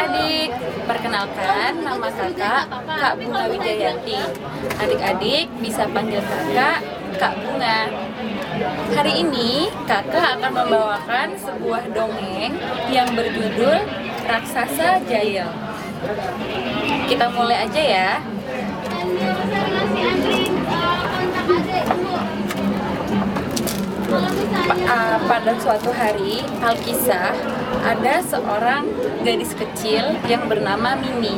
adik-adik, perkenalkan nama kakak Kak Bunga Wijayanti. Adik-adik bisa panggil kakak Kak Bunga. Hari ini kakak akan membawakan sebuah dongeng yang berjudul Raksasa Jail. Kita mulai aja ya. Pada suatu hari, alkisah, ada seorang gadis kecil yang bernama Mimi.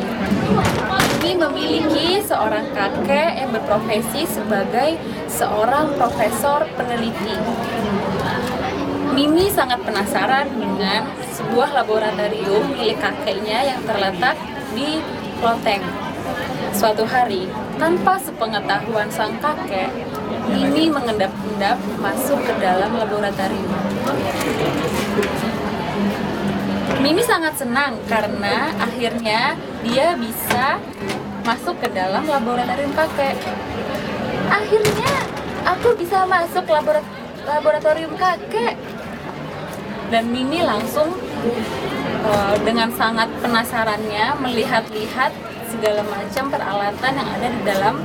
Mimi memiliki seorang kakek yang berprofesi sebagai seorang profesor peneliti. Mimi sangat penasaran dengan sebuah laboratorium milik kakeknya yang terletak di loteng. Suatu hari, tanpa sepengetahuan sang kakek, Mimi mengendap-endap masuk ke dalam laboratorium. Mimi sangat senang karena akhirnya dia bisa masuk ke dalam laboratorium kakek. Akhirnya aku bisa masuk laboratorium kakek. Dan Mimi langsung dengan sangat penasarannya melihat-lihat segala macam peralatan yang ada di dalam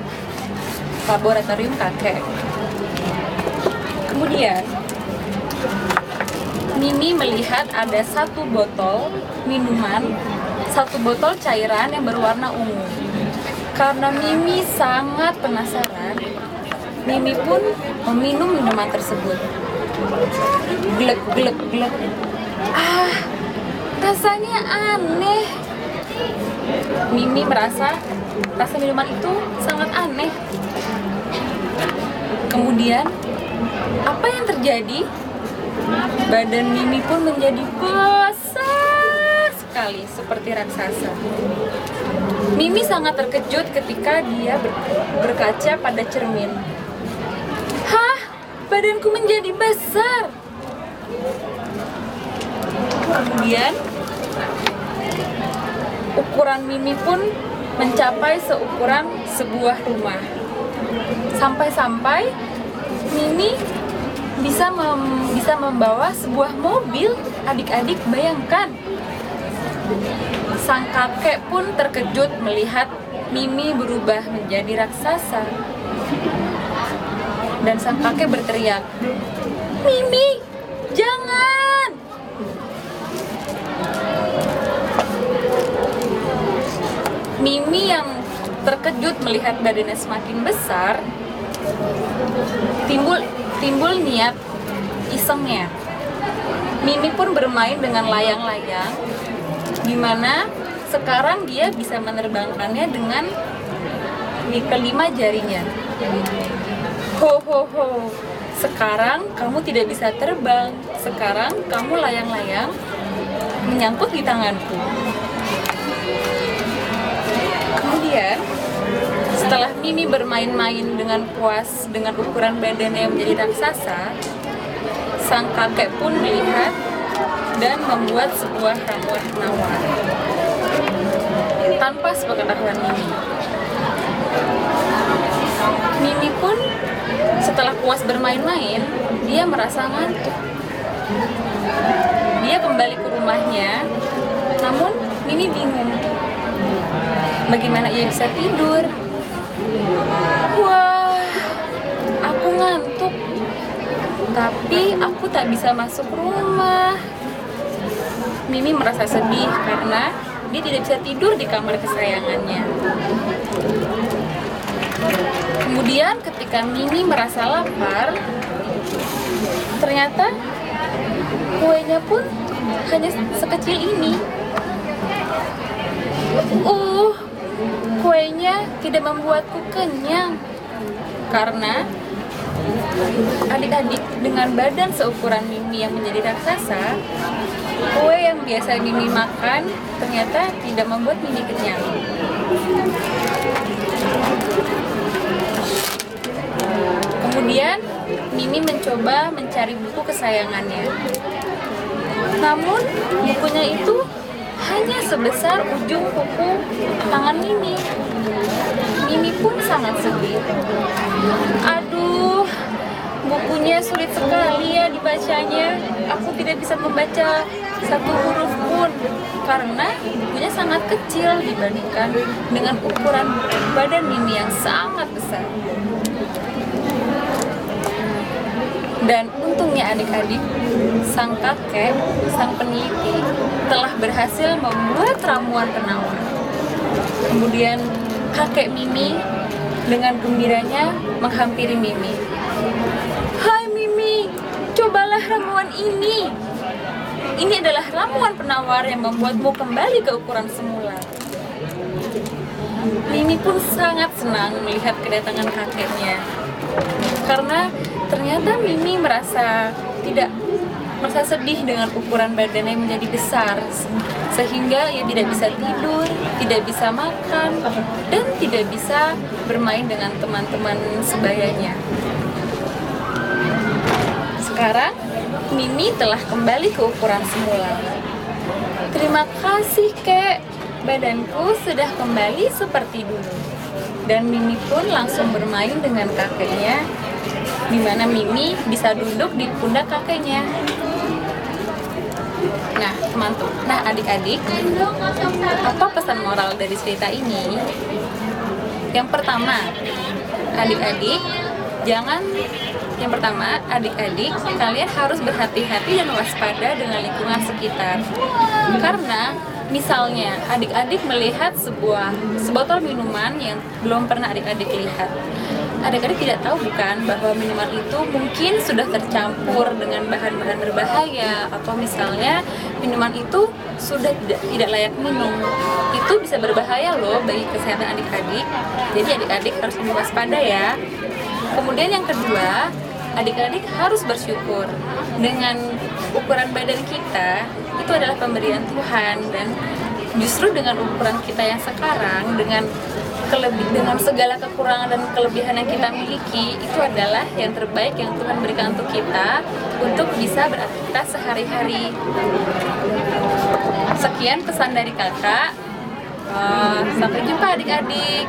laboratorium kakek. Kemudian Mimi melihat ada satu botol minuman, satu botol cairan yang berwarna ungu. Karena Mimi sangat penasaran, Mimi pun meminum minuman tersebut. Glek glek glek. Rasanya aneh. Mimi merasa rasa minuman itu sangat aneh. Kemudian, apa yang terjadi? Badan Mimi pun menjadi besar sekali seperti raksasa. Mimi sangat terkejut ketika dia berkaca pada cermin. Hah? Badanku menjadi besar. Kemudian, ukuran Mimi pun mencapai seukuran sebuah rumah. Sampai-sampai Mimi bisa membawa sebuah mobil. Adik-adik bayangkan. Sang kakek pun terkejut melihat Mimi berubah menjadi raksasa. Dan sang kakek berteriak, "Mimi, jangan!" Mimi yang terkejut melihat badannya semakin besar, timbul niat isengnya. Mimi pun bermain dengan layang-layang, di mana sekarang dia bisa menerbangkannya dengan kelima jarinya. Ho ho ho, sekarang kamu tidak bisa terbang, sekarang kamu layang-layang menyangkut di tanganku. Kemudian, setelah Mimi bermain-main dengan puas dengan ukuran badannya yang menjadi raksasa, sang kakek pun melihat dan membuat sebuah ramuan penawar tanpa sepengetahuan Mimi. Mimi pun setelah puas bermain-main, dia merasa ngantuk. Dia kembali ke rumahnya, namun Mimi bingung. Bagaimana ia bisa tidur? Wah, aku ngantuk. Tapi aku tak bisa masuk rumah. Mimi merasa sedih karena dia tidak bisa tidur di kamar kesayangannya. Kemudian ketika Mimi merasa lapar, ternyata kuenya pun hanya sekecil ini. Kuenya tidak membuatku kenyang. Karena adik-adik, dengan badan seukuran Mimi yang menjadi raksasa, kue yang biasa Mimi makan ternyata tidak membuat Mimi kenyang. Kemudian Mimi mencoba mencari buku kesayangannya. Namun bukunya itu hanya sebesar ujung kuku tangan Mimi. Mimi pun sangat sedih. Aduh, bukunya sulit sekali ya dibacanya. Aku tidak bisa membaca satu huruf pun. karena bukunya sangat kecil dibandingkan dengan ukuran badan Mimi yang sangat besar. Dan untungnya adik-adik, sang kakek, sang peneliti telah berhasil membuat ramuan penawar. Kemudian kakek Mimi dengan gembiranya menghampiri Mimi. "Hai Mimi, cobalah ramuan ini. Ini adalah ramuan penawar yang membuatmu kembali ke ukuran semula." Mimi pun sangat senang melihat kedatangan kakeknya, karena ternyata Mimi merasa sedih dengan ukuran badannya yang menjadi besar, sehingga ia tidak bisa tidur, tidak bisa makan, dan tidak bisa bermain dengan teman-teman sebayanya. Sekarang Mimi telah kembali ke ukuran semula. "Terima kasih, Kek. Badanku sudah kembali seperti dulu." Dan Mimi pun langsung bermain dengan kakeknya, di mana Mimi bisa duduk di pundak kakeknya. Nah, adik-adik, apa pesan moral dari cerita ini? Yang pertama, adik-adik, kalian harus berhati-hati dan waspada dengan lingkungan sekitar. Karena misalnya adik-adik melihat sebotol minuman yang belum pernah adik-adik lihat. Adik-adik tidak tahu bukan bahwa minuman itu mungkin sudah tercampur dengan bahan-bahan berbahaya, atau misalnya minuman itu sudah tidak layak minum. Itu bisa berbahaya loh bagi kesehatan adik-adik. Jadi adik-adik harus lebih waspada ya. Kemudian yang kedua, adik-adik harus bersyukur dengan ukuran badan kita itu adalah pemberian Tuhan, dan justru dengan ukuran kita yang sekarang, dengan segala kekurangan dan kelebihan yang kita miliki, itu adalah yang terbaik yang Tuhan berikan untuk kita untuk bisa beraktivitas sehari-hari. Sekian pesan dari kakak. Sampai jumpa adik-adik.